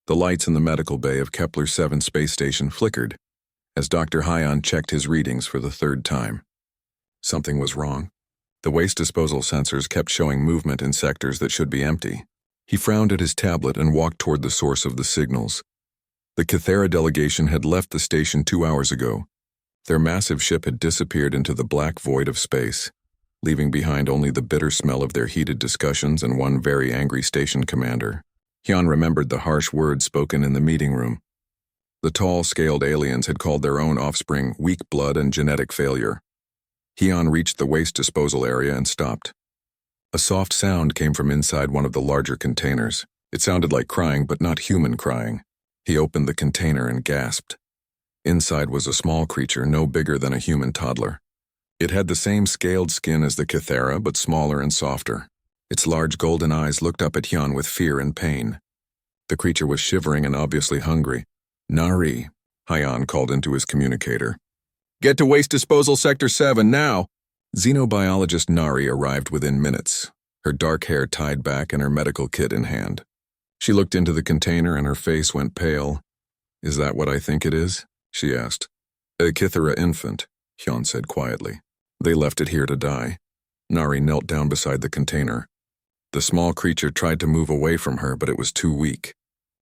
The lights in the medical bay of Kepler-7 space station flickered as Dr. Hyon checked his readings for the third time. Something was wrong. The waste disposal sensors kept showing movement in sectors that should be empty. He frowned at his tablet and walked toward the source of the signals. The Kythera delegation had left the station 2 hours ago. Their massive ship had disappeared into the black void of space, leaving behind only the bitter smell of their heated discussions and one very angry station commander. Hyon remembered the harsh words spoken in the meeting room. The tall, scaled aliens had called their own offspring weak blood and genetic failure. Hyon reached the waste disposal area and stopped. A soft sound came from inside one of the larger containers. It sounded like crying, but not human crying. He opened the container and gasped. Inside was a small creature no bigger than a human toddler. It had the same scaled skin as the Kythera, but smaller and softer. Its large golden eyes looked up at Hyon with fear and pain. The creature was shivering and obviously hungry. "Nari," Hyon called into his communicator. "Get to Waste Disposal Sector 7, now!" Xenobiologist Nari arrived within minutes, her dark hair tied back and her medical kit in hand. She looked into the container and her face went pale. "Is that what I think it is?" she asked. "A Kythera infant," Hyon said quietly. "They left it here to die." Nari knelt down beside the container. The small creature tried to move away from her, but it was too weak.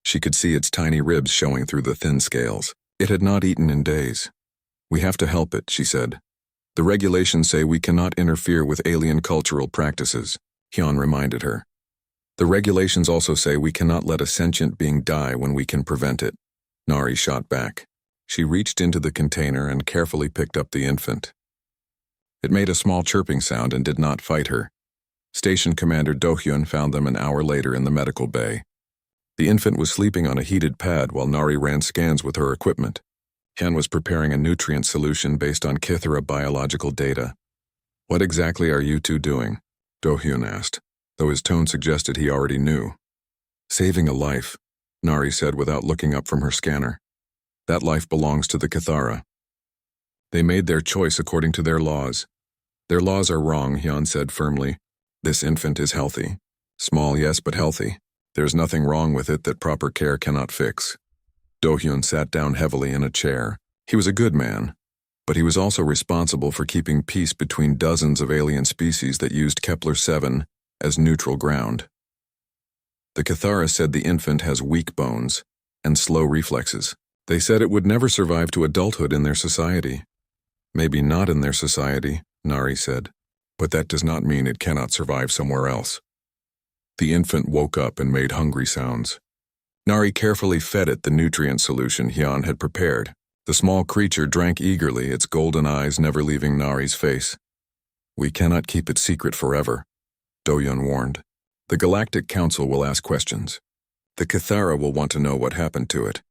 She could see its tiny ribs showing through the thin scales. It had not eaten in days. "We have to help it," she said. "The regulations say we cannot interfere with alien cultural practices," Hyon reminded her. "The regulations also say we cannot let a sentient being die when we can prevent it." Nari shot back. She reached into the container and carefully picked up the infant. It made a small chirping sound and did not fight her. Station Commander Do-hyun found them an hour later in the medical bay. The infant was sleeping on a heated pad while Nari ran scans with her equipment. Hyon was preparing a nutrient solution based on Kythera biological data. "What exactly are you two doing?" Do-hyun asked, though his tone suggested he already knew. "Saving a life," Nari said without looking up from her scanner. "That life belongs to the Kythera. They made their choice according to their laws." "Their laws are wrong," Hyon said firmly. "This infant is healthy. Small, yes, but healthy. There's nothing wrong with it that proper care cannot fix." Do-hyun sat down heavily in a chair. He was a good man, but he was also responsible for keeping peace between dozens of alien species that used Kepler-7 as neutral ground. The Kythera said the infant has weak bones and slow reflexes. They said it would never survive to adulthood in their society. "Maybe not in their society," Nari said, "but that does not mean it cannot survive somewhere else." The infant woke up and made hungry sounds. Nari carefully fed it the nutrient solution Hyon had prepared. The small creature drank eagerly, its golden eyes never leaving Nari's face. "We cannot keep it secret forever," Do-hyun warned. "The Galactic Council will ask questions. The Kythera will want to know what happened to it.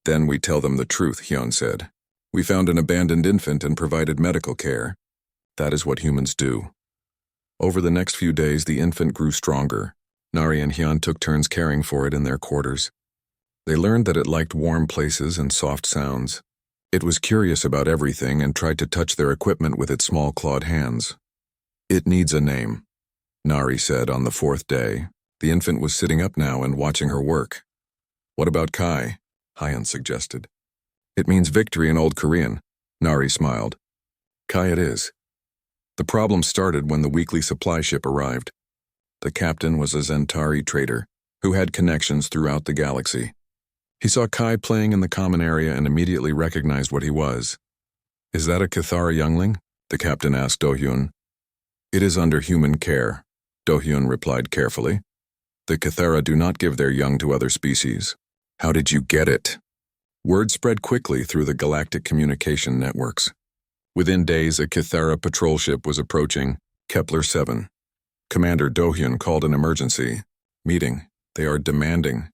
Then we tell them the truth," Hyon said. "We found an abandoned infant and provided medical care. That is what humans do." Over the next few days, the infant grew stronger. Nari and Hyon took turns caring for it in their quarters. They learned that it liked warm places and soft sounds. It was curious about everything and tried to touch their equipment with its small clawed hands. "It needs a name," Nari said on the fourth day. The infant was sitting up now and watching her work. "What about Kai?" Hyon suggested. "It means victory in Old Korean," Nari smiled. "Kai it is." The problem started when the weekly supply ship arrived. The captain was a Zentari trader who had connections throughout the galaxy. He saw Kai playing in the common area and immediately recognized what he was. "Is that a Kythera youngling?" the captain asked Do-hyun. "It is under human care," Do-hyun replied carefully. "The Kythera do not give their young to other species." "How did you get it?" Word spread quickly through the galactic communication networks. Within days, a Kythera patrol ship was approaching Kepler-7. Commander Do-hyun called an emergency meeting. "They are demanding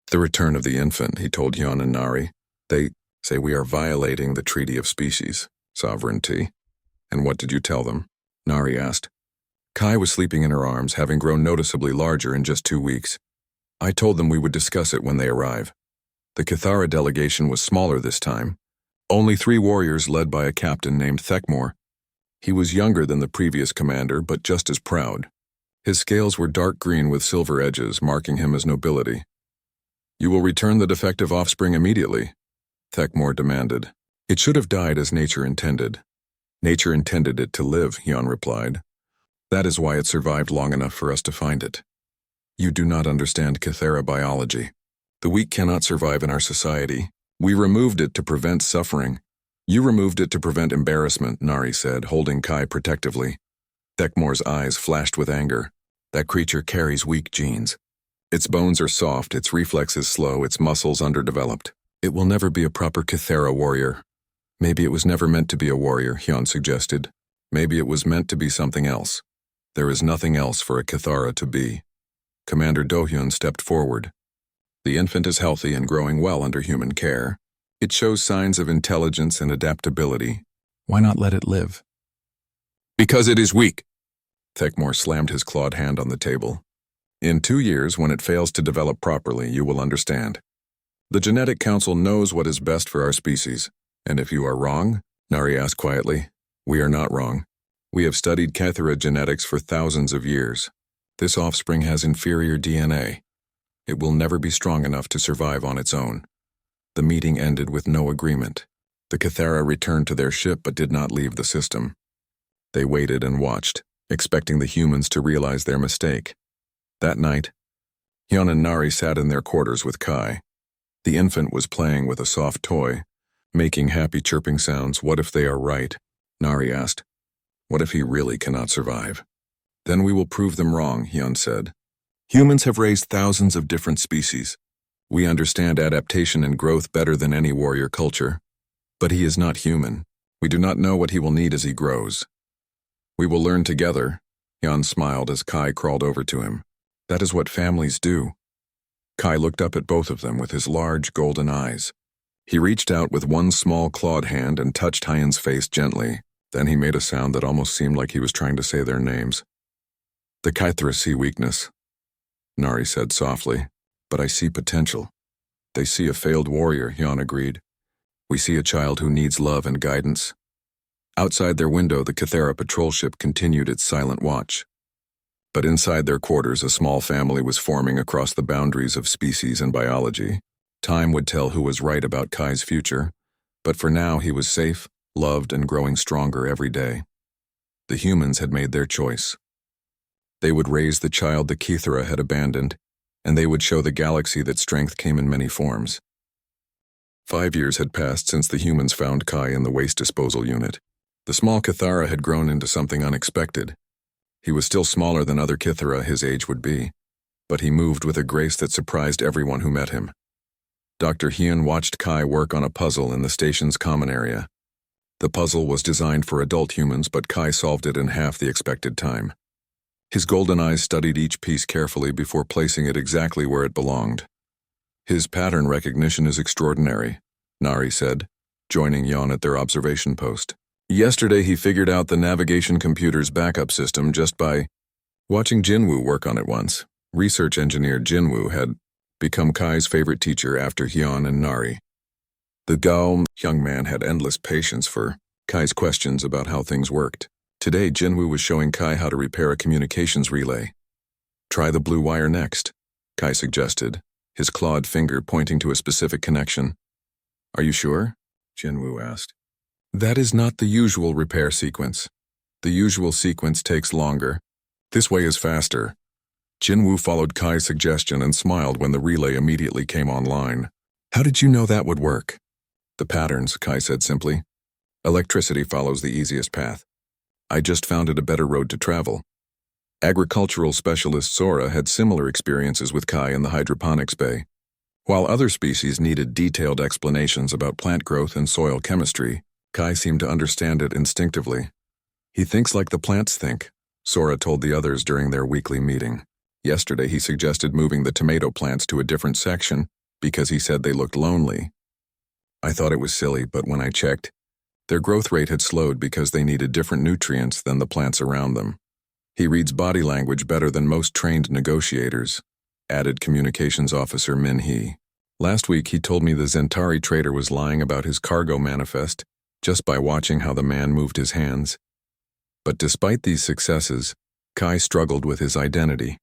the return of the infant," he told Hyon and Nari. "They say we are violating the Treaty of Species Sovereignty." "And what did you tell them?" Nari asked. Kai was sleeping in her arms, having grown noticeably larger in just 2 weeks. "I told them we would discuss it when they arrive." The Kythera delegation was smaller this time. Only 3 warriors led by a captain named Thekmor. He was younger than the previous commander, but just as proud. His scales were dark green with silver edges, marking him as nobility. You will return the defective offspring immediately, Thekmore demanded. It should have died as nature intended. Nature intended it to live, Hyun replied. That is why it survived long enough for us to find it. You do not understand Kythera biology. The weak cannot survive in our society. We removed it to prevent suffering. You removed it to prevent embarrassment, Nari said, holding Kai protectively. Thekmore's eyes flashed with anger. That creature carries weak genes. Its bones are soft, its reflexes slow, its muscles underdeveloped. It will never be a proper Kythera warrior. Maybe it was never meant to be a warrior, Hyun suggested. Maybe it was meant to be something else. There is nothing else for a Kythera to be. Commander Do-hyun stepped forward. The infant is healthy and growing well under human care. It shows signs of intelligence and adaptability. Why not let it live? Because it is weak. Thekmore slammed his clawed hand on the table. In 2 years, when it fails to develop properly, you will understand. The Genetic Council knows what is best for our species. And if you are wrong, Nari asked quietly, we are not wrong. We have studied Kythera genetics for thousands of years. This offspring has inferior DNA. It will never be strong enough to survive on its own. The meeting ended with no agreement. The Kythera returned to their ship but did not leave the system. They waited and watched, expecting the humans to realize their mistake. That night, Hyun and Nari sat in their quarters with Kai. The infant was playing with a soft toy, making happy chirping sounds. What if they are right? Nari asked. What if he really cannot survive? Then we will prove them wrong, Hyun said. Humans have raised thousands of different species. We understand adaptation and growth better than any warrior culture. But he is not human. We do not know what he will need as he grows. We will learn together. Hyun smiled as Kai crawled over to him. That is what families do. Kai looked up at both of them with his large golden eyes. He reached out with one small clawed hand and touched Hyun's face gently. Then he made a sound that almost seemed like he was trying to say their names. The Kythera see weakness, Nari said softly, but I see potential. They see a failed warrior, Hyun agreed. We see a child who needs love and guidance. Outside their window, the Kythera patrol ship continued its silent watch. But inside their quarters, a small family was forming across the boundaries of species and biology. Time would tell who was right about Kai's future, but for now he was safe, loved, and growing stronger every day. The humans had made their choice. They would raise the child the Kythera had abandoned, and they would show the galaxy that strength came in many forms. 5 years had passed since the humans found Kai in the waste disposal unit. The small Kythera had grown into something unexpected. He was still smaller than other Kythera his age would be, but he moved with a grace that surprised everyone who met him. Dr. Hyun watched Kai work on a puzzle in the station's common area. The puzzle was designed for adult humans, but Kai solved it in half the expected time. His golden eyes studied each piece carefully before placing it exactly where it belonged. His pattern recognition is extraordinary, Nari said, joining Yon at their observation post. Yesterday he figured out the navigation computer's backup system just by watching Jinwoo work on it once. Research engineer Jinwoo had become Kai's favorite teacher after Hyun and Nari. The Gao young man had endless patience for Kai's questions about how things worked. Today, Jinwoo was showing Kai how to repair a communications relay. Try the blue wire next, Kai suggested, his clawed finger pointing to a specific connection. Are you sure? Jinwoo asked. That is not the usual repair sequence. The usual sequence takes longer. This way is faster. Jinwoo followed Kai's suggestion and smiled when the relay immediately came online. How did you know that would work? The patterns, Kai said simply. Electricity follows the easiest path. I just found it a better road to travel. Agricultural specialist Sora had similar experiences with Kai in the hydroponics bay. While other species needed detailed explanations about plant growth and soil chemistry, Kai seemed to understand it instinctively. He thinks like the plants think, Sora told the others during their weekly meeting. Yesterday he suggested moving the tomato plants to a different section because he said they looked lonely. I thought it was silly, but when I checked, their growth rate had slowed because they needed different nutrients than the plants around them. He reads body language better than most trained negotiators, added communications officer Min Hee. Last week he told me the Zentari trader was lying about his cargo manifest just by watching how the man moved his hands. But despite these successes, Kai struggled with his identity.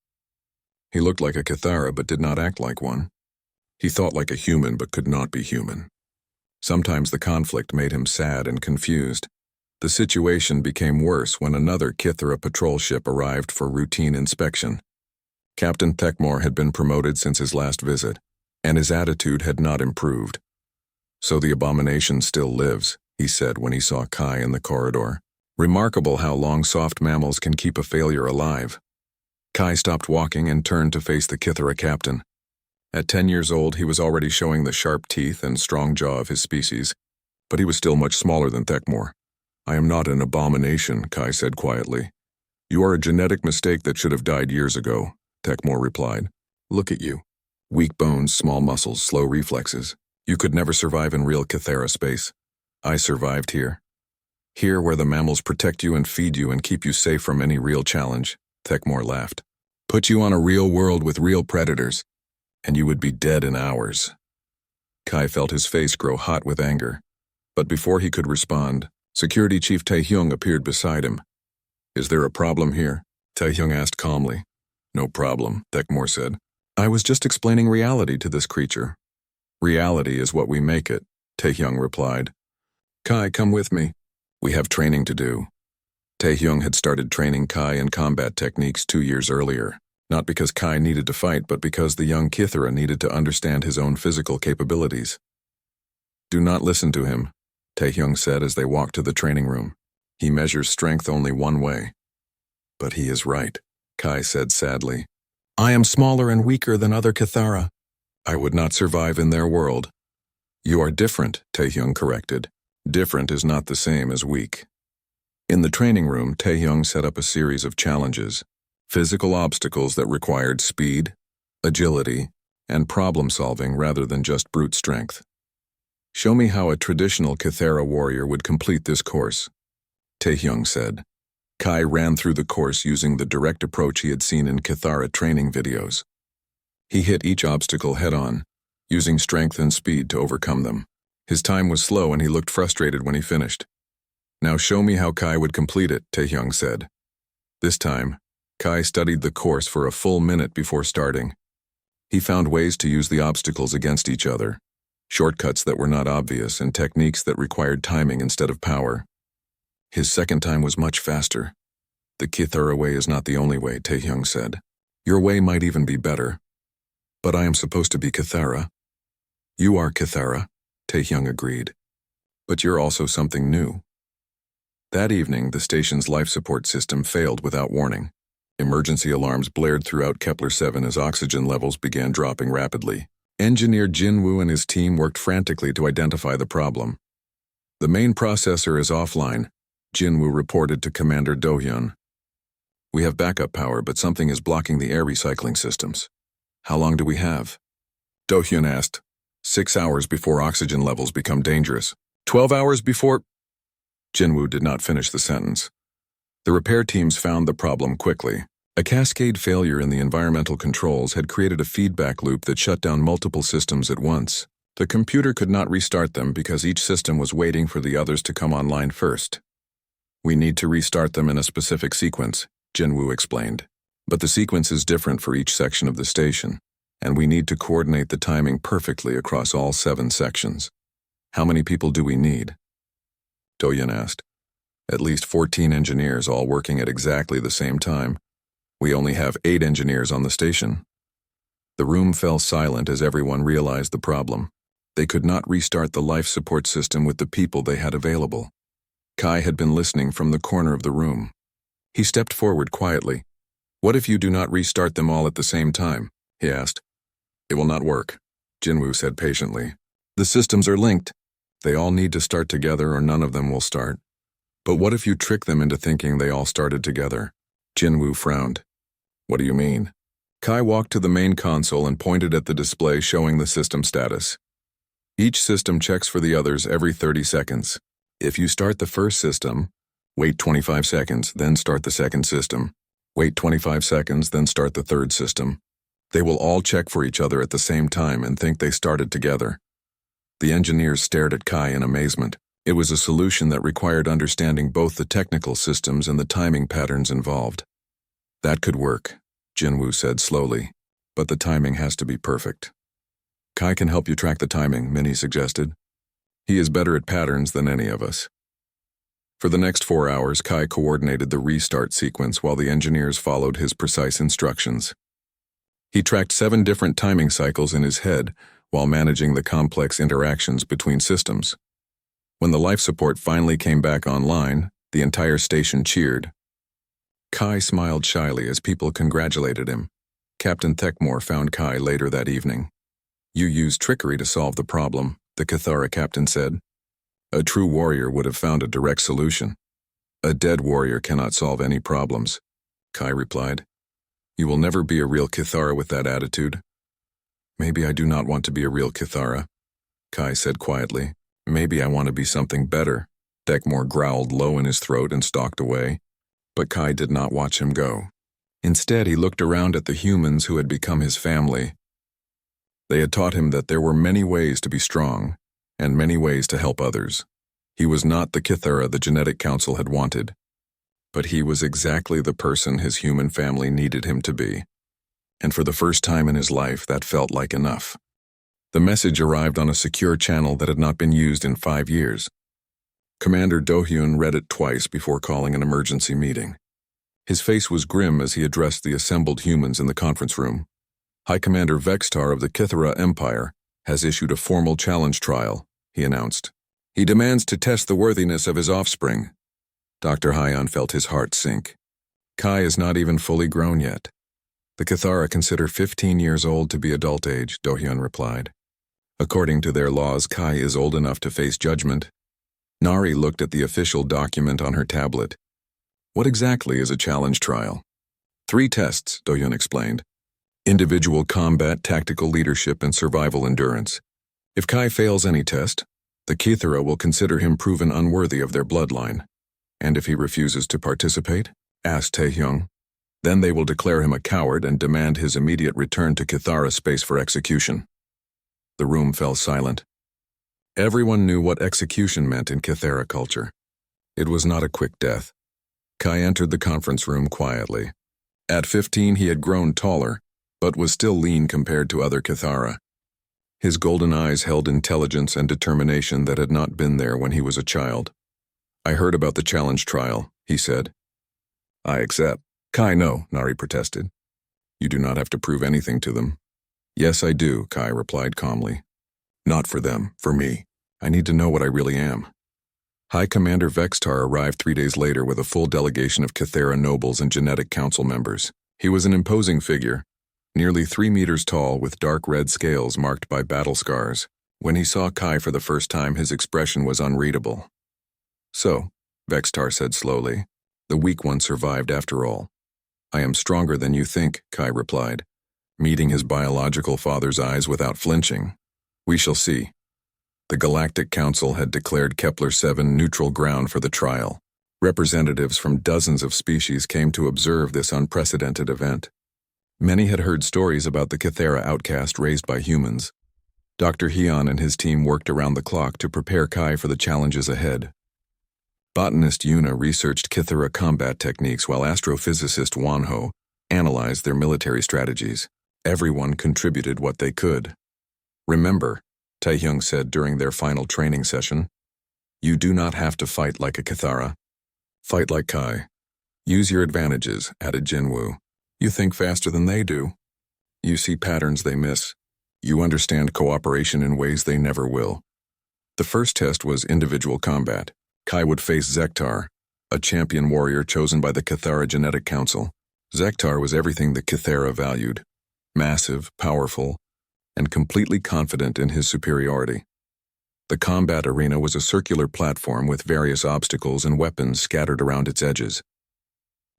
He looked like a Kythera but did not act like one. He thought like a human but could not be human. Sometimes the conflict made him sad and confused. The situation became worse when another Kithara patrol ship arrived for routine inspection. Captain Thekmor had been promoted since his last visit, and his attitude had not improved. "So the abomination still lives," he said when he saw Kai in the corridor. "Remarkable how long soft mammals can keep a failure alive." Kai stopped walking and turned to face the Kithara captain. At 10 years old, he was already showing the sharp teeth and strong jaw of his species, but he was still much smaller than Thekmor. "I am not an abomination," Kai said quietly. "You are a genetic mistake that should have died years ago," Thekmor replied. "Look at you. Weak bones, small muscles, slow reflexes. You could never survive in real Kithara space. I survived here. Here where the mammals protect you and feed you and keep you safe from any real challenge," Thekmor laughed. "Put you on a real world with real predators, and you would be dead in hours." Kai felt his face grow hot with anger, but before he could respond, Security Chief Taehyung appeared beside him. "Is there a problem here?" Taehyung asked calmly. "No problem," Thekmor said. "I was just explaining reality to this creature." "Reality is what we make it," Taehyung replied. "Kai, come with me. We have training to do." Taehyung had started training Kai in combat techniques 2 years earlier. Not because Kai needed to fight, but because the young Kithara needed to understand his own physical capabilities. "Do not listen to him," Taehyung said as they walked to the training room. "He measures strength only one way." "But he is right," Kai said sadly. "I am smaller and weaker than other Kithara. I would not survive in their world." "You are different," Taehyung corrected. "Different is not the same as weak." In the training room, Taehyung set up a series of challenges. Physical obstacles that required speed, agility, and problem-solving rather than just brute strength. "Show me how a traditional Kithara warrior would complete this course," Taehyung said. Kai ran through the course using the direct approach he had seen in Kithara training videos. He hit each obstacle head-on, using strength and speed to overcome them. His time was slow and he looked frustrated when he finished. "Now show me how Kai would complete it," Taehyung said. This time, Kai studied the course for a full minute before starting. He found ways to use the obstacles against each other, shortcuts that were not obvious and techniques that required timing instead of power. His second time was much faster. "The Kithara way is not the only way," Taehyung said. "Your way might even be better." "But I am supposed to be Kithara." "You are Kithara," Taehyung agreed. "But you're also something new." That evening, the station's life support system failed without warning. Emergency alarms blared throughout Kepler-7 as oxygen levels began dropping rapidly. Engineer Jinwoo and his team worked frantically to identify the problem. "The main processor is offline," Jinwoo reported to Commander Do-hyun. "We have backup power, but something is blocking the air recycling systems." "How long do we have?" Do-hyun asked. 6 hours before oxygen levels become dangerous." 12 hours before... Jinwoo did not finish the sentence. The repair teams found the problem quickly. A cascade failure in the environmental controls had created a feedback loop that shut down multiple systems at once. The computer could not restart them because each system was waiting for the others to come online first. "We need to restart them in a specific sequence," Jinwoo explained. "But the sequence is different for each section of the station, and we need to coordinate the timing perfectly across all 7 sections. How many people do we need?" Do-hyun asked. "At least 14 engineers all working at exactly the same time. We only have 8 engineers on the station." The room fell silent as everyone realized the problem. They could not restart the life support system with the people they had available. Kai had been listening from the corner of the room. He stepped forward quietly. "What if you do not restart them all at the same time?" he asked. "It will not work," Jinwoo said patiently. "The systems are linked. They all need to start together or none of them will start." "But what if you trick them into thinking they all started together?" Jinwoo frowned. "What do you mean?" Kai walked to the main console and pointed at the display showing the system status. "Each system checks for the others every 30 seconds. If you start the first system, wait 25 seconds, then start the second system. Wait 25 seconds, then start the third system. They will all check for each other at the same time and think they started together." The engineers stared at Kai in amazement. It was a solution that required understanding both the technical systems and the timing patterns involved. "That could work," Jinwoo said slowly, "but the timing has to be perfect." Kai can help you track the timing, Minnie suggested. He is better at patterns than any of us. For the next 4 hours, Kai coordinated the restart sequence while the engineers followed his precise instructions. He tracked 7 different timing cycles in his head while managing the complex interactions between systems. When the life support finally came back online, the entire station cheered. Kai smiled shyly as people congratulated him. Captain Thekmore found Kai later that evening. "You used trickery to solve the problem," the Cathara captain said. "A true warrior would have found a direct solution." "A dead warrior cannot solve any problems," Kai replied. "You will never be a real Cathara with that attitude." "Maybe I do not want to be a real Cathara," Kai said quietly. "Maybe I want to be something better." Thekmore growled low in his throat and stalked away. But Kai did not watch him go. Instead, he looked around at the humans who had become his family. They had taught him that there were many ways to be strong, and many ways to help others. He was not the Cathara the Genetic Council had wanted, but he was exactly the person his human family needed him to be. And for the first time in his life, that felt like enough. The message arrived on a secure channel that had not been used in 5 years. Commander Do-hyun read it twice before calling an emergency meeting. His face was grim as he addressed the assembled humans in the conference room. High Commander Vextar of the Kithara Empire has issued a formal challenge trial, he announced. He demands to test the worthiness of his offspring. Dr. Hyon felt his heart sink. Kai is not even fully grown yet. The Cathara consider 15 years old to be adult age, Do-hyun replied. According to their laws, Kai is old enough to face judgment. Nari looked at the official document on her tablet. What exactly is a challenge trial? 3 tests, Do-hyun explained. Individual combat, tactical leadership, and survival endurance. If Kai fails any test, the Kithara will consider him proven unworthy of their bloodline. And if he refuses to participate, asked Taehyung, then they will declare him a coward and demand his immediate return to Kithara space for execution. The room fell silent. Everyone knew what execution meant in Kithara culture. It was not a quick death. Kai entered the conference room quietly. At 15, he had grown taller, but was still lean compared to other Kithara. His golden eyes held intelligence and determination that had not been there when he was a child. I heard about the challenge trial, he said. I accept. Kai, no, Nari protested. You do not have to prove anything to them. Yes, I do, Kai replied calmly. Not for them, for me. I need to know what I really am. High Commander Vextar arrived 3 days later with a full delegation of Kithara nobles and genetic council members. He was an imposing figure, nearly 3 meters tall with dark red scales marked by battle scars. When he saw Kai for the first time, his expression was unreadable. So, Vextar said slowly, the weak one survived after all. I am stronger than you think, Kai replied, meeting his biological father's eyes without flinching. We shall see. The Galactic Council had declared Kepler-7 neutral ground for the trial. Representatives from dozens of species came to observe this unprecedented event. Many had heard stories about the Kithara outcast raised by humans. Dr. Hyon and his team worked around the clock to prepare Kai for the challenges ahead. Botanist Yuna researched Kithara combat techniques while astrophysicist Wonho analyzed their military strategies. Everyone contributed what they could. Remember, Taehyung said during their final training session, you do not have to fight like a Kithara. Fight like Kai. Use your advantages, added Jinwoo. You think faster than they do. You see patterns they miss. You understand cooperation in ways they never will. The first test was individual combat. Kai would face Zektar, a champion warrior chosen by the Kithara Genetic Council. Zektar was everything the Kithara valued. Massive, powerful, and completely confident in his superiority. The combat arena was a circular platform with various obstacles and weapons scattered around its edges.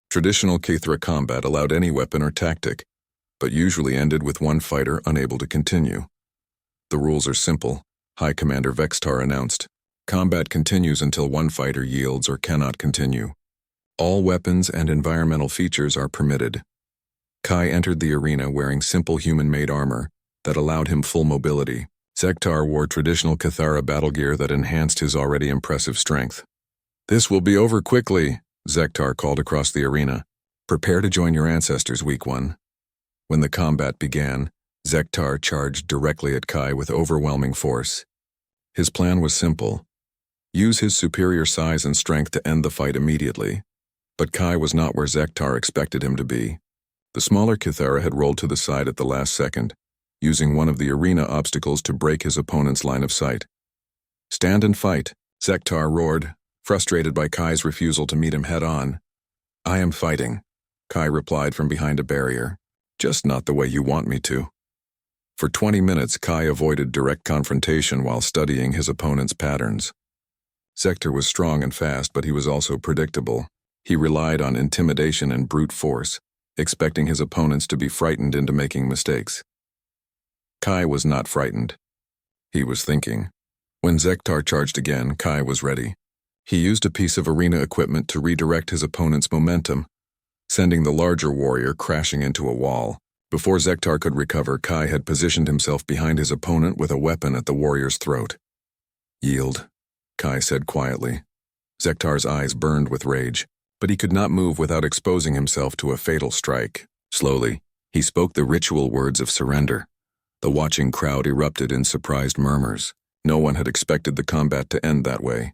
Traditional Kithara combat allowed any weapon or tactic, but usually ended with one fighter unable to continue. The rules are simple, High Commander Vextar announced. Combat continues until one fighter yields or cannot continue. All weapons and environmental features are permitted. Kai entered the arena wearing simple human-made armor that allowed him full mobility. Zektar wore traditional Kithara battle gear that enhanced his already impressive strength. This will be over quickly, Zektar called across the arena. Prepare to join your ancestors, Weak One. When the combat began, Zektar charged directly at Kai with overwhelming force. His plan was simple: use his superior size and strength to end the fight immediately. But Kai was not where Zektar expected him to be. The smaller Kythera had rolled to the side at the last second, using one of the arena obstacles to break his opponent's line of sight. "Stand and fight," Zektar roared, frustrated by Kai's refusal to meet him head-on. "I am fighting," Kai replied from behind a barrier, "just not the way you want me to." For 20 minutes, Kai avoided direct confrontation while studying his opponent's patterns. Zektar was strong and fast, but he was also predictable. He relied on intimidation and brute force, expecting his opponents to be frightened into making mistakes. Kai was not frightened. He was thinking. When Zektar charged again, Kai was ready. He used a piece of arena equipment to redirect his opponent's momentum, sending the larger warrior crashing into a wall. Before Zektar could recover, Kai had positioned himself behind his opponent with a weapon at the warrior's throat. "Yield," Kai said quietly. Zektar's eyes burned with rage, but he could not move without exposing himself to a fatal strike. Slowly, he spoke the ritual words of surrender. The watching crowd erupted in surprised murmurs. No one had expected the combat to end that way.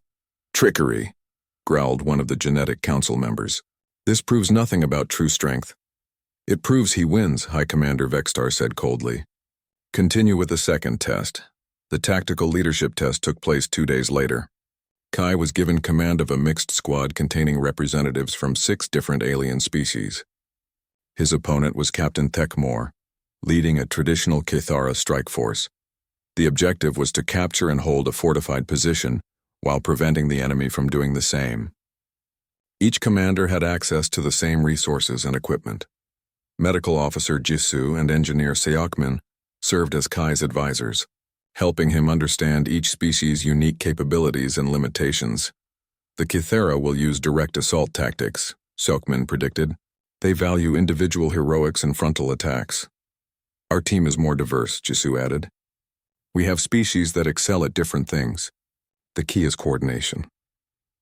"Trickery," growled one of the Genetic Council members. "This proves nothing about true strength." "It proves he wins," High Commander Vextar said coldly. "Continue with the second test." The tactical leadership test took place 2 days later. Kai was given command of a mixed squad containing representatives from 6 different alien species. His opponent was Captain Thekmor, leading a traditional Kythera strike force. The objective was to capture and hold a fortified position while preventing the enemy from doing the same. Each commander had access to the same resources and equipment. Medical Officer Jisoo and Engineer Seokmin served as Kai's advisors, helping him understand each species' unique capabilities and limitations. "The Kythera will use direct assault tactics," Seokmin predicted. "They value individual heroics and frontal attacks." "Our team is more diverse," Jisoo added. "We have species that excel at different things. The key is coordination."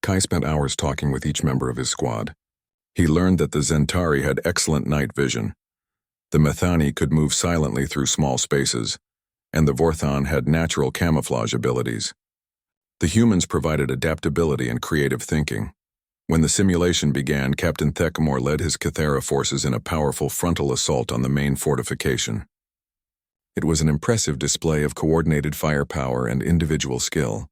Kai spent hours talking with each member of his squad. He learned that the Zentari had excellent night vision. The Methani could move silently through small spaces, and the Vorthon had natural camouflage abilities. The humans provided adaptability and creative thinking. When the simulation began, Captain Thekmor led his Kythera forces in a powerful frontal assault on the main fortification. It was an impressive display of coordinated firepower and individual skill.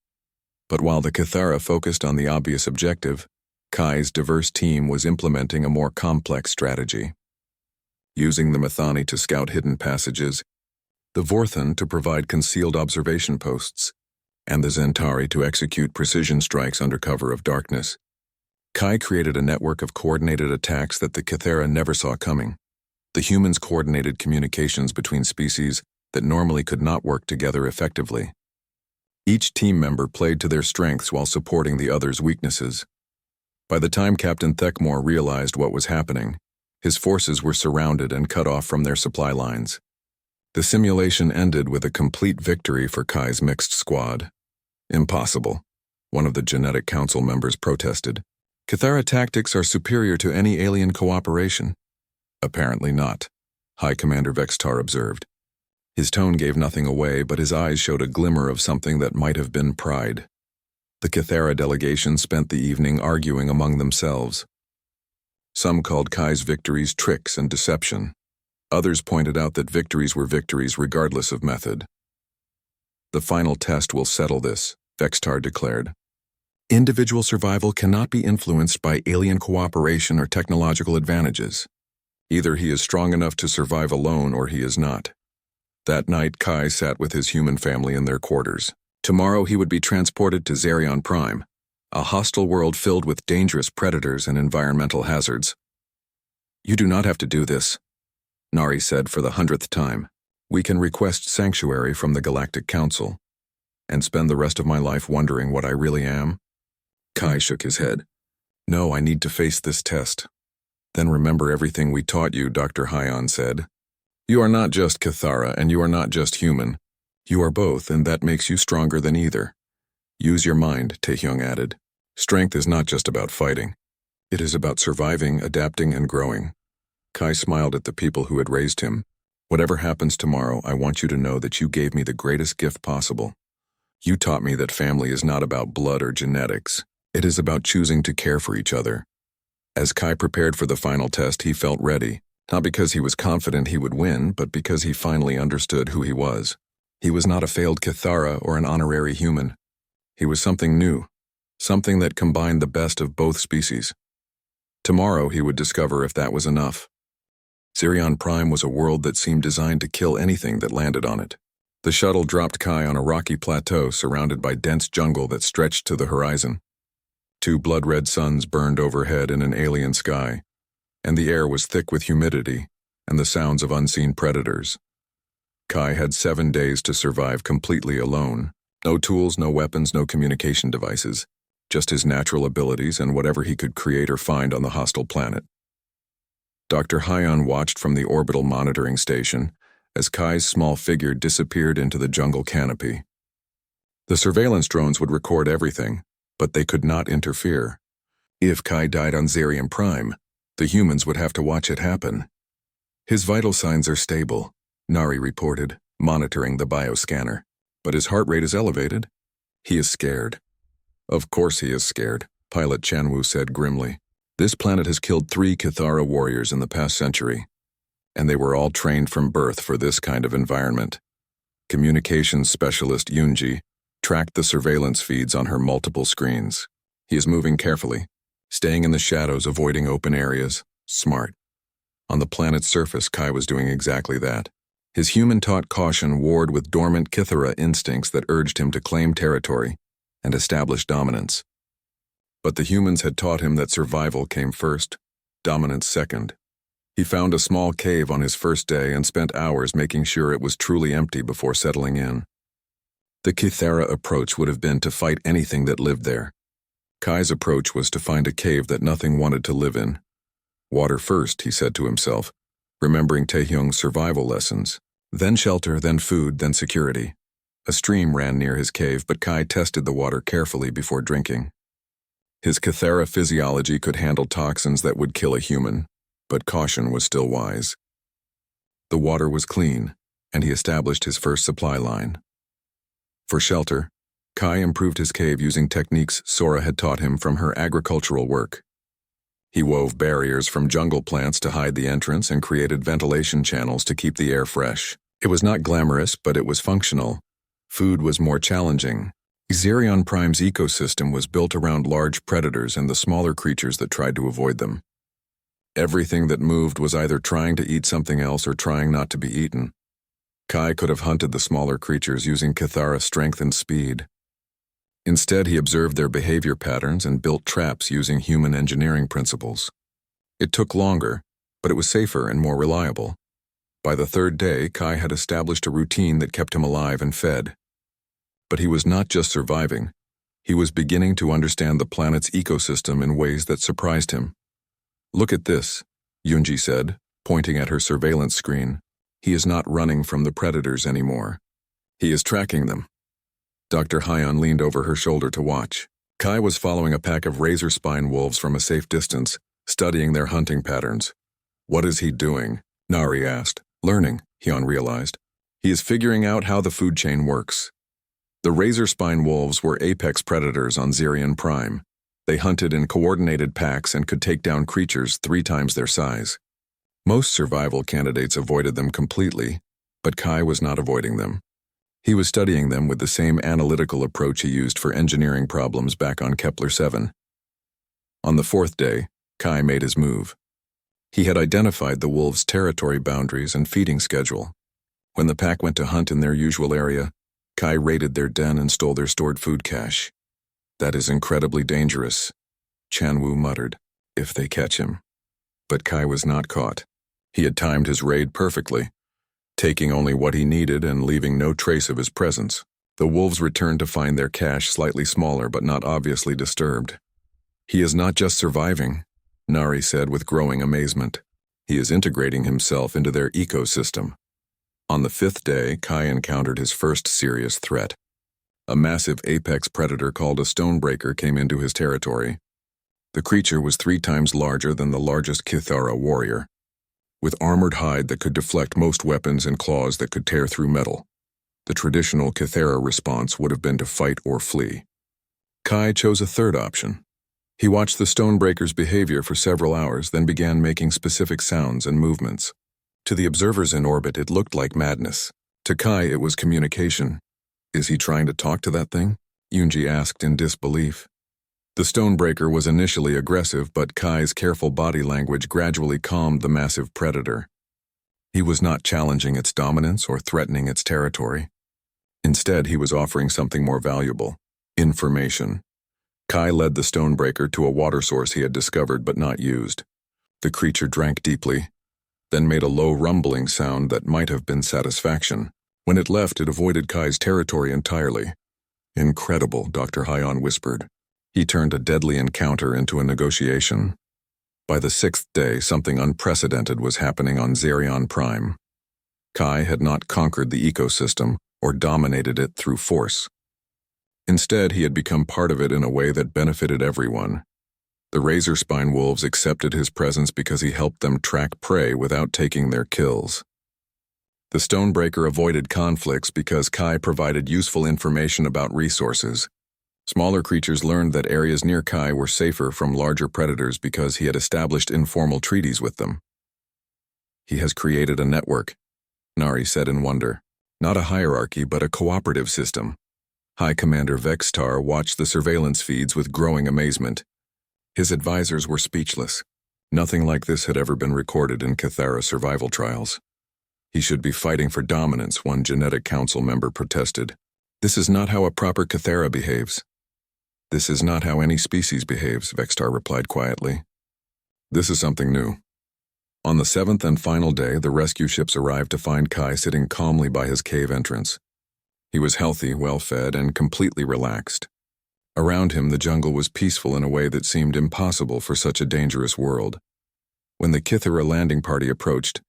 But while the Kythera focused on the obvious objective, Kai's diverse team was implementing a more complex strategy. Using the Methani to scout hidden passages, the Vorthon to provide concealed observation posts, and the Zentari to execute precision strikes under cover of darkness. Kai created a network of coordinated attacks that the Kythera never saw coming. The humans coordinated communications between species that normally could not work together effectively. Each team member played to their strengths while supporting the other's weaknesses. By the time Captain Thekmor realized what was happening, his forces were surrounded and cut off from their supply lines. The simulation ended with a complete victory for Kai's mixed squad. "Impossible," one of the Genetic Council members protested. "Kythera tactics are superior to any alien cooperation." "Apparently not," High Commander Vextar observed. His tone gave nothing away, but his eyes showed a glimmer of something that might have been pride. The Kythera delegation spent the evening arguing among themselves. Some called Kai's victories tricks and deception. Others pointed out that victories were victories regardless of method. "The final test will settle this," Vextar declared. "Individual survival cannot be influenced by alien cooperation or technological advantages. Either he is strong enough to survive alone or he is not." That night, Kai sat with his human family in their quarters. Tomorrow he would be transported to Zerion Prime, a hostile world filled with dangerous predators and environmental hazards. "You do not have to do this," Nari said for the 100th time. "We can request sanctuary from the Galactic Council and spend the rest of my life wondering what I really am." Kai shook his head. "No, I need to face this test." "Then remember everything we taught you," Dr. Hyon said. "You are not just Kythera and you are not just human. You are both, and that makes you stronger than either. Use your mind," Taehyung added. "Strength is not just about fighting. It is about surviving, adapting, and growing." Kai smiled at the people who had raised him. Whatever happens tomorrow, I want you to know that you gave me the greatest gift possible. You taught me that family is not about blood or genetics. It is about choosing to care for each other. As Kai prepared for the final test, he felt ready, not because he was confident he would win, but because he finally understood who he was. He was not a failed Kithara or an honorary human. He was something new, something that combined the best of both species. Tomorrow he would discover if that was enough. Zirion Prime was a world that seemed designed to kill anything that landed on it. The shuttle dropped Kai on a rocky plateau surrounded by dense jungle that stretched to the horizon. 2 blood-red suns burned overhead in an alien sky, and the air was thick with humidity and the sounds of unseen predators. Kai had 7 days to survive completely alone. No tools, no weapons, no communication devices, just his natural abilities and whatever he could create or find on the hostile planet. Dr. Hyon watched from the orbital monitoring station as Kai's small figure disappeared into the jungle canopy. The surveillance drones would record everything, but they could not interfere. If Kai died on Zirion Prime, the humans would have to watch it happen. His vital signs are stable, Nari reported, monitoring the bioscanner. But his heart rate is elevated. He is scared. Of course he is scared, Pilot Chanwu said grimly. This planet has killed 3 Kithara warriors in the past century, and they were all trained from birth for this kind of environment. Communications specialist Yunji tracked the surveillance feeds on her multiple screens. He is moving carefully, staying in the shadows, avoiding open areas. Smart. On the planet's surface, Kai was doing exactly that. His human-taught caution warred with dormant Kithara instincts that urged him to claim territory and establish dominance. But the humans had taught him that survival came first, dominance second. He found a small cave on his first day and spent hours making sure it was truly empty before settling in. The Kithara approach would have been to fight anything that lived there. Kai's approach was to find a cave that nothing wanted to live in. Water first, he said to himself, remembering Taehyung's survival lessons. Then shelter, then food, then security. A stream ran near his cave, but Kai tested the water carefully before drinking. His Kithara physiology could handle toxins that would kill a human, but caution was still wise. The water was clean, and he established his first supply line. For shelter, Kai improved his cave using techniques Sora had taught him from her agricultural work. He wove barriers from jungle plants to hide the entrance and created ventilation channels to keep the air fresh. It was not glamorous, but it was functional. Food was more challenging. Zirion Prime's ecosystem was built around large predators and the smaller creatures that tried to avoid them. Everything that moved was either trying to eat something else or trying not to be eaten. Kai could have hunted the smaller creatures using Kithara strength and speed. Instead, he observed their behavior patterns and built traps using human engineering principles. It took longer, but it was safer and more reliable. By the 3rd day, Kai had established a routine that kept him alive and fed. But he was not just surviving. He was beginning to understand the planet's ecosystem in ways that surprised him. Look at this, Yunji said, pointing at her surveillance screen. He is not running from the predators anymore. He is tracking them. Dr. Hyon leaned over her shoulder to watch. Kai was following a pack of razor spine wolves from a safe distance, studying their hunting patterns. What is he doing? Nari asked. Learning, Hyon realized. He is figuring out how the food chain works. The razor spine wolves were apex predators on Zirion Prime. They hunted in coordinated packs and could take down creatures 3 times their size. Most survival candidates avoided them completely, but Kai was not avoiding them. He was studying them with the same analytical approach he used for engineering problems back on Kepler-7. On the 4th day, Kai made his move. He had identified the wolves' territory boundaries and feeding schedule. When the pack went to hunt in their usual area, Kai raided their den and stole their stored food cache. That is incredibly dangerous, Chanwu muttered, if they catch him. But Kai was not caught. He had timed his raid perfectly, taking only what he needed and leaving no trace of his presence. The wolves returned to find their cache slightly smaller but not obviously disturbed. He is not just surviving, Nari said with growing amazement. He is integrating himself into their ecosystem. On the 5th day, Kai encountered his first serious threat. A massive apex predator called a stonebreaker came into his territory. The creature was 3 times larger than the largest Kithara warrior. with armored hide that could deflect most weapons and claws that could tear through metal. The traditional Kythera response would have been to fight or flee. Kai chose a third option. He watched the Stonebreaker's behavior for several hours, then began making specific sounds and movements. To the observers in orbit, it looked like madness. To Kai, it was communication. Is he trying to talk to that thing? Yunji asked in disbelief. The Stonebreaker was initially aggressive, but Kai's careful body language gradually calmed the massive predator. He was not challenging its dominance or threatening its territory. Instead, he was offering something more valuable: information. Kai led the Stonebreaker to a water source he had discovered but not used. The creature drank deeply, then made a low rumbling sound that might have been satisfaction. When it left, it avoided Kai's territory entirely. Incredible, Dr. Hyon whispered. He turned a deadly encounter into a negotiation. By the 6th day, something unprecedented was happening on Xerion Prime. Kai had not conquered the ecosystem or dominated it through force. Instead, he had become part of it in a way that benefited everyone. The razor spine wolves accepted his presence because he helped them track prey without taking their kills. The Stonebreaker avoided conflicts because Kai provided useful information about resources. Smaller creatures learned that areas near Kai were safer from larger predators because he had established informal treaties with them. He has created a network, Nari said in wonder. Not a hierarchy, but a cooperative system. High Commander Vextar watched the surveillance feeds with growing amazement. His advisors were speechless. Nothing like this had ever been recorded in Kythera survival trials. He should be fighting for dominance, one genetic council member protested. This is not how a proper Kythera behaves. This is not how any species behaves, Vextar replied quietly. This is something new. On the 7th and final day, the rescue ships arrived to find Kai sitting calmly by his cave entrance. He was healthy, well-fed, and completely relaxed. Around him, the jungle was peaceful in a way that seemed impossible for such a dangerous world. When the Kythera landing party approached,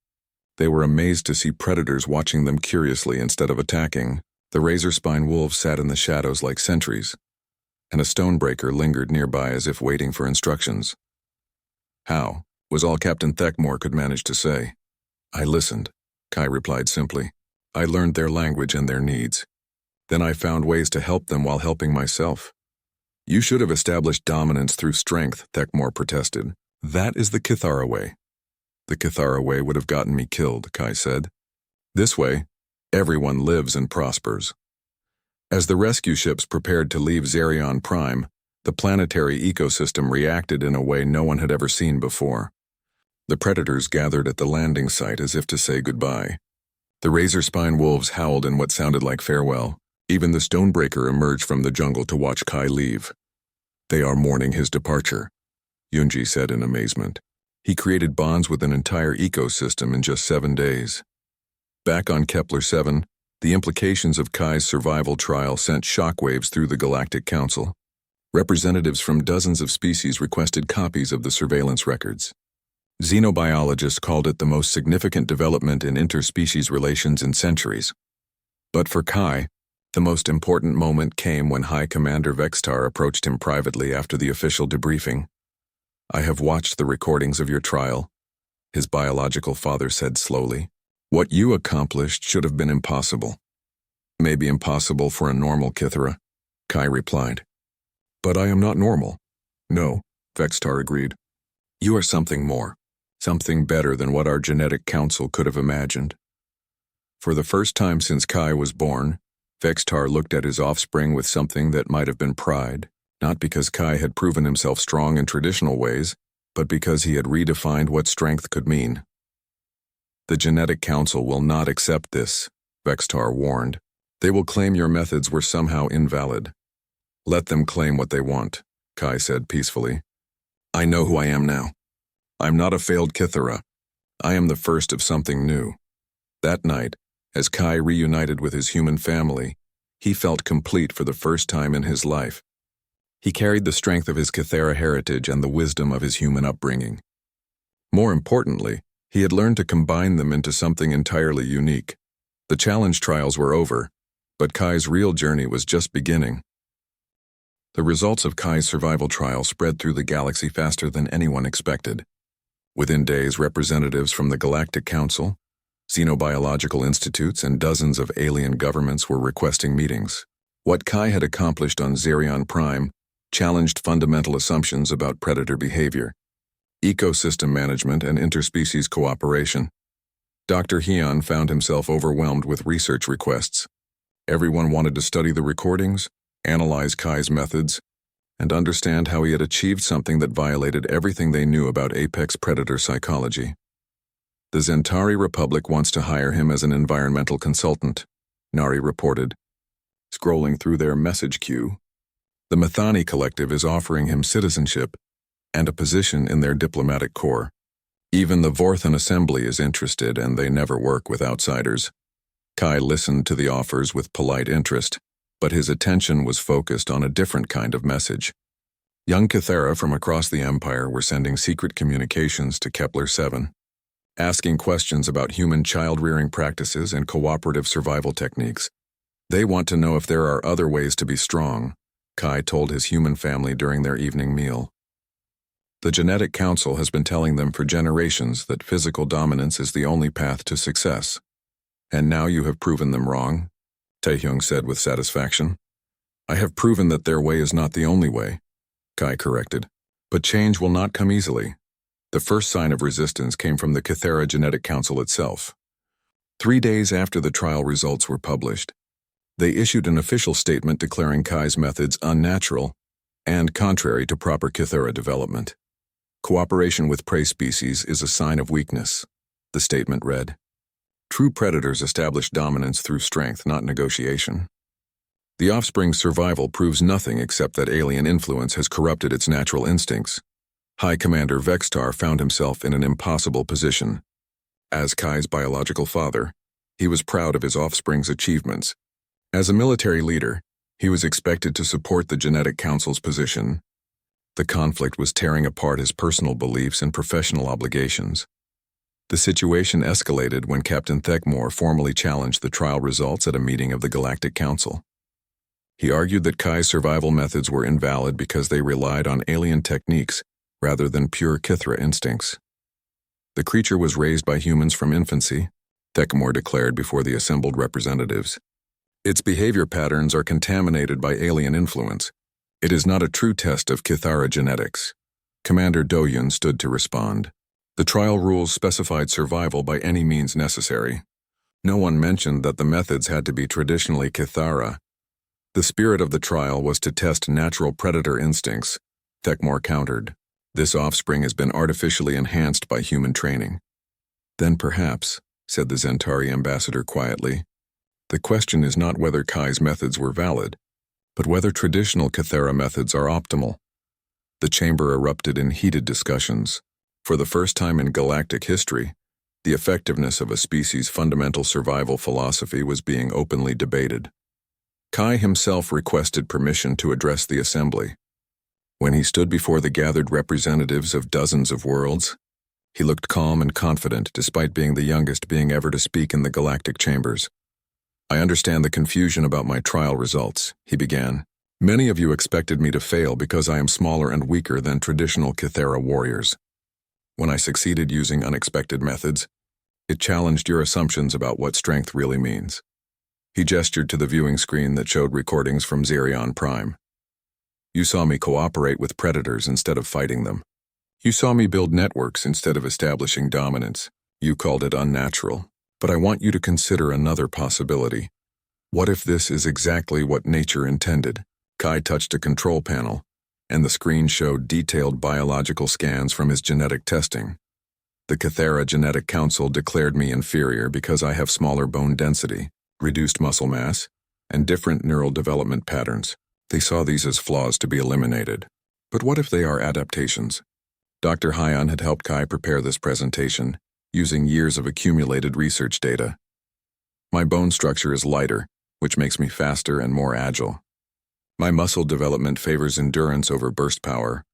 they were amazed to see predators watching them curiously instead of attacking. The razor spine wolves sat in the shadows like sentries, and a Stonebreaker lingered nearby as if waiting for instructions. How? Was all Captain Thekmore could manage to say. I listened, Kai replied simply. I learned their language and their needs. Then I found ways to help them while helping myself. You should have established dominance through strength, Thekmore protested. That is the Kythera way. The Kythera way would have gotten me killed, Kai said. This way, everyone lives and prospers. As the rescue ships prepared to leave Xerion Prime, the planetary ecosystem reacted in a way no one had ever seen before. The predators gathered at the landing site as if to say goodbye. The razor spine wolves howled in what sounded like farewell. Even the Stonebreaker emerged from the jungle to watch Kai leave. They are mourning his departure, Yunji said in amazement. He created bonds with an entire ecosystem in just 7 days. Back on Kepler 7, the implications of Kai's survival trial sent shockwaves through the Galactic Council. Representatives from dozens of species requested copies of the surveillance records. Xenobiologists called it the most significant development in interspecies relations in centuries. But for Kai, the most important moment came when High Commander Vextar approached him privately after the official debriefing. I have watched the recordings of your trial, his biological father said slowly. What you accomplished should have been impossible. Maybe impossible for a normal Kythera, Kai replied. But I am not normal. No, Vextar agreed. You are something more, something better than what our genetic council could have imagined. For the first time since Kai was born, Vextar looked at his offspring with something that might have been pride, not because Kai had proven himself strong in traditional ways, but because he had redefined what strength could mean. The Genetic Council will not accept this, Vextar warned. They will claim your methods were somehow invalid. Let them claim what they want, Kai said peacefully. I know who I am now. I'm not a failed Kythera. I am the first of something new. That night, as Kai reunited with his human family, he felt complete for the first time in his life. He carried the strength of his Kythera heritage and the wisdom of his human upbringing. More importantly, he had learned to combine them into something entirely unique. The challenge trials were over, but Kai's real journey was just beginning. The results of Kai's survival trial spread through the galaxy faster than anyone expected. Within days, representatives from the Galactic Council, xenobiological institutes, and dozens of alien governments were requesting meetings. What Kai had accomplished on Xerion Prime challenged fundamental assumptions about predator behavior, ecosystem management, and interspecies cooperation. Dr. Hyun found himself overwhelmed with research requests. Everyone wanted to study the recordings, analyze Kai's methods, and understand how he had achieved something that violated everything they knew about apex predator psychology. The Zentari Republic wants to hire him as an environmental consultant, Nari reported. Scrolling through their message queue, the Mathani Collective is offering him citizenship and a position in their diplomatic corps. Even the Vorthan Assembly is interested, and they never work with outsiders. Kai listened to the offers with polite interest, but his attention was focused on a different kind of message. Young Cathera from across the Empire were sending secret communications to Kepler-7, asking questions about human child-rearing practices and cooperative survival techniques. They want to know if there are other ways to be strong, Kai told his human family during their evening meal. The Genetic Council has been telling them for generations that physical dominance is the only path to success. And now you have proven them wrong, Taehyung said with satisfaction. I have proven that their way is not the only way, Kai corrected. But change will not come easily. The first sign of resistance came from the Cathera Genetic Council itself. 3 days after the trial results were published, they issued an official statement declaring Kai's methods unnatural and contrary to proper Cathera development. Cooperation with prey species is a sign of weakness, the statement read. True predators establish dominance through strength, not negotiation. The offspring's survival proves nothing except that alien influence has corrupted its natural instincts. High Commander Vextar found himself in an impossible position. As Kai's biological father, he was proud of his offspring's achievements. As a military leader, he was expected to support the Genetic Council's position. The conflict was tearing apart his personal beliefs and professional obligations. The situation escalated when Captain Thekmore formally challenged the trial results at a meeting of the Galactic Council. He argued that Kai's survival methods were invalid because they relied on alien techniques rather than pure Kithra instincts. The creature was raised by humans from infancy, Thekmore declared before the assembled representatives. Its behavior patterns are contaminated by alien influence. It is not a true test of Kithara genetics. Commander Doyun stood to respond. The trial rules specified survival by any means necessary. No one mentioned that the methods had to be traditionally Kithara. The spirit of the trial was to test natural predator instincts, Thekmore countered. This offspring has been artificially enhanced by human training. Then perhaps, said the Zentari ambassador quietly, the question is not whether Kai's methods were valid, but whether traditional Kithera methods are optimal. The chamber erupted in heated discussions. For the first time in galactic history, the effectiveness of a species' fundamental survival philosophy was being openly debated. Kai himself requested permission to address the assembly. When he stood before the gathered representatives of dozens of worlds, he looked calm and confident despite being the youngest being ever to speak in the galactic chambers. I understand the confusion about my trial results, he began. Many of you expected me to fail because I am smaller and weaker than traditional Kithera warriors. When I succeeded using unexpected methods, it challenged your assumptions about what strength really means. He gestured to the viewing screen that showed recordings from Xerion Prime. You saw me cooperate with predators instead of fighting them. You saw me build networks instead of establishing dominance. You called it unnatural. But I want you to consider another possibility. What if this is exactly what nature intended? Kai touched a control panel, and the screen showed detailed biological scans from his genetic testing. The Cathera Genetic Council declared me inferior because I have smaller bone density, reduced muscle mass, and different neural development patterns. They saw these as flaws to be eliminated. But what if they are adaptations? Dr. Hyun had helped Kai prepare this presentation, using years of accumulated research data. My bone structure is lighter, which makes me faster and more agile. My muscle development favors endurance over burst power,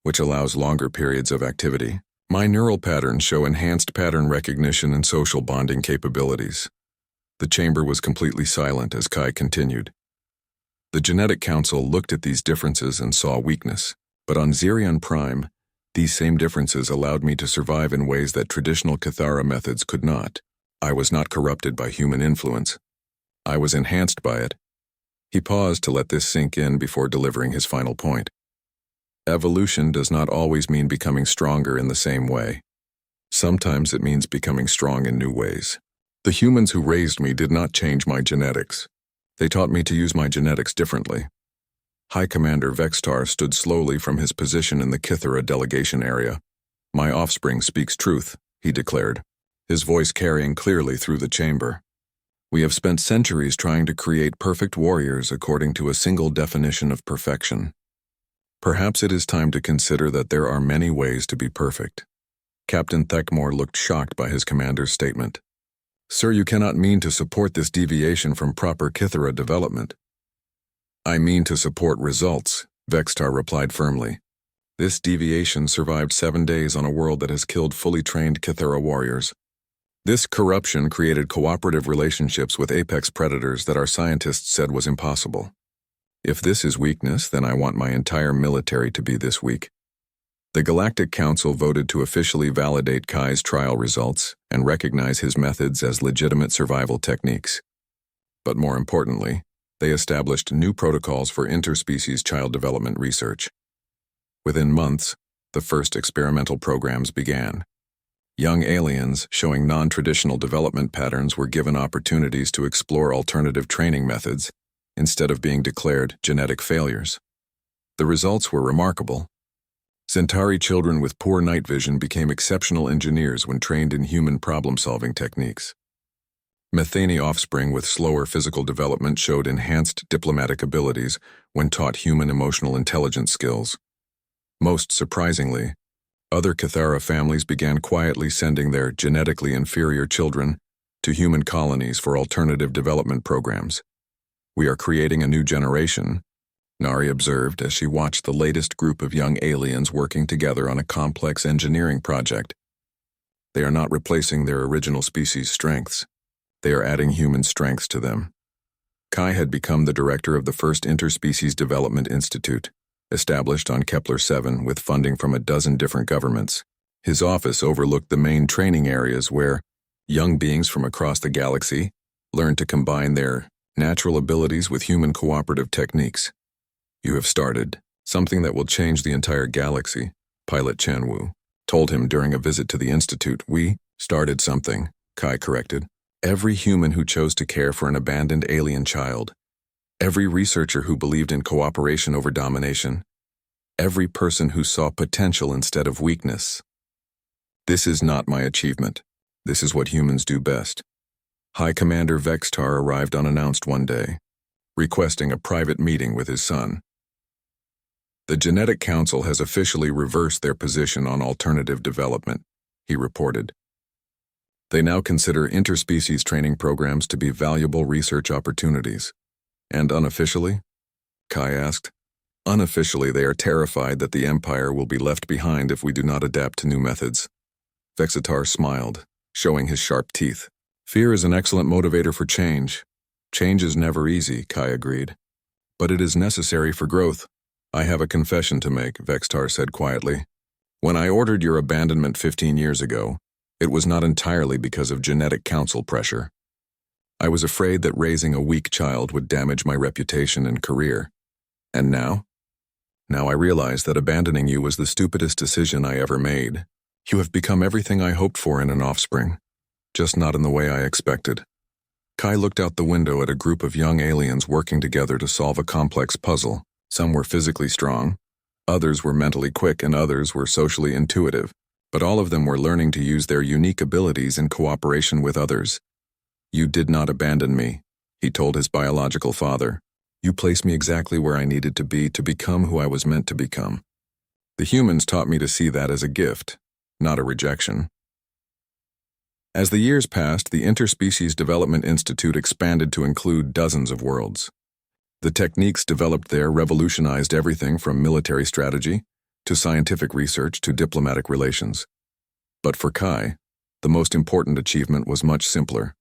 which allows longer periods of activity. My neural patterns show enhanced pattern recognition and social bonding capabilities. The chamber was completely silent as Kai continued. The Genetic Council looked at these differences and saw weakness, but on Xerion Prime, These same differences allowed me to survive in ways that traditional Cathara methods could not. I was not corrupted by human influence. I was enhanced by it. He paused to let this sink in before delivering his final point. Evolution does not always mean becoming stronger in the same way. Sometimes it means becoming strong in new ways. The humans who raised me did not change my genetics. They taught me to use my genetics differently. High Commander Vextar stood slowly from his position in the Kithara delegation area. "My offspring speaks truth," he declared, his voice carrying clearly through the chamber. "We have spent centuries trying to create perfect warriors according to a single definition of perfection. Perhaps it is time to consider that there are many ways to be perfect." Captain Theckmore looked shocked by his commander's statement. "Sir, you cannot mean to support this deviation from proper Kithara development." "I mean to support results," Vextar replied firmly. "This deviation survived 7 days on a world that has killed fully trained Kithara warriors. This corruption created cooperative relationships with apex predators that our scientists said was impossible. If this is weakness, then I want my entire military to be this weak." The Galactic Council voted to officially validate Kai's trial results and recognize his methods as legitimate survival techniques. But more importantly, they established new protocols for interspecies child development research. Within months, the first experimental programs began. Young aliens showing non-traditional development patterns were given opportunities to explore alternative training methods instead of being declared genetic failures. The results were remarkable. Centauri children with poor night vision became exceptional engineers when trained in human problem-solving techniques. Methane offspring with slower physical development showed enhanced diplomatic abilities when taught human emotional intelligence skills. Most surprisingly, other Cathara families began quietly sending their genetically inferior children to human colonies for alternative development programs. "We are creating a new generation," Nari observed as she watched the latest group of young aliens working together on a complex engineering project. "They are not replacing their original species' strengths. They are adding human strengths to them." Kai had become the director of the first Interspecies Development Institute, established on Kepler 7 with funding from a dozen different governments. His office overlooked the main training areas where young beings from across the galaxy learned to combine their natural abilities with human cooperative techniques. "You have started something that will change the entire galaxy," Pilot Chanwu told him during a visit to the Institute. "We started something," Kai corrected. "Every human who chose to care for an abandoned alien child. Every researcher who believed in cooperation over domination. Every person who saw potential instead of weakness. This is not my achievement. This is what humans do best." High Commander Vextar arrived unannounced one day, requesting a private meeting with his son. "The Genetic Council has officially reversed their position on alternative development," he reported. "They now consider interspecies training programs to be valuable research opportunities." "And unofficially?" Kai asked. "Unofficially, they are terrified that the Empire will be left behind if we do not adapt to new methods." Vexitar smiled, showing his sharp teeth. "Fear is an excellent motivator for change. Change is never easy," Kai agreed. "But it is necessary for growth." "I have a confession to make," Vextar said quietly. "When I ordered your abandonment 15 years ago, it was not entirely because of Genetic Council pressure. I was afraid that raising a weak child would damage my reputation and career. And now? Now I realize that abandoning you was the stupidest decision I ever made. You have become everything I hoped for in an offspring, just not in the way I expected." Kai looked out the window at a group of young aliens working together to solve a complex puzzle. Some were physically strong, others were mentally quick, and others were socially intuitive, but all of them were learning to use their unique abilities in cooperation with others. "You did not abandon me," he told his biological father. "You placed me exactly where I needed to be to become who I was meant to become. The humans taught me to see that as a gift, not a rejection." As the years passed, the Interspecies Development Institute expanded to include dozens of worlds. The techniques developed there revolutionized everything from military strategy to scientific research to diplomatic relations. But for Kai, the most important achievement was much simpler.